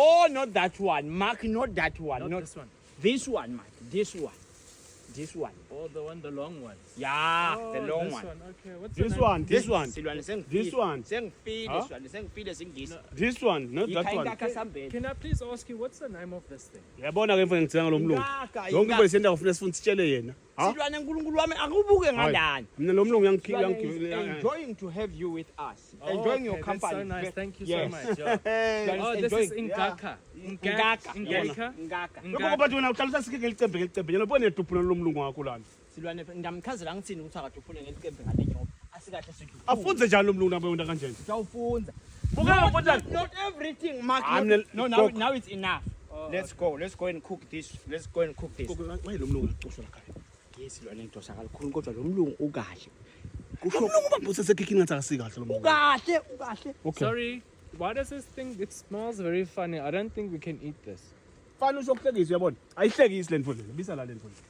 Oh, not that one, Mark. Not that one. Not this one. This one, Mark. This one. This one. Oh, the long one. Yeah, Oh, the long this one. Okay, what's the This name? one, this one, Silwane this one, Sengifile Huh? Silwane sengifile singisi. this one, not that one. Ikhayika kasambele. Can I please ask you what's the name of this thing? Yabona ke mfana ngithenga lo mlungu. Ingaka, Yonke ingaka. into senda ufuna sifuna sitshele yena. Ha? Silwane uNkulunkulu wami akubuke ngalana. Mina lo mlungu Silwane is enjoying to have you with us. Enjoying your okay, company. That's so nice. Thank you Yes. so much. Yeah. Silwane Oh, is this is enjoying. Ngaka. Ngaka. Ngaka. Ngaka. Lokho bathi wena uqalisa sike ngelicembe ngelicembe. Yena ubone duphuna lo mlungu wakho lana. Silwane ngiyamchazela ngithini ukuthi akade ufune ngelicembe ngale nyoba. Asikahle sithi. Afunze njani lo mlungu nabe wena kanjani? Siyawufunza. Buka Not everything, Mark. I'm Not, the- no, cook. now it's enough. Oh, Let's go. Let's go and cook this. Let's go and cook this. Waye lo mlungu ucosha la khaya. Yes, Silwane ngidosa kakhulu kodwa lo mlungu ukahle. Lo mlungu babuse sekikini ngathi akasikahle lo mlungu. Ukahle, ukahle. Okay. Sorry. Why does this thing? It smells very funny. I don't think we can eat this. Fana usokuhlekisa uyabona. Ayihlekisi le mfundisi. Bisa la le mfundisi.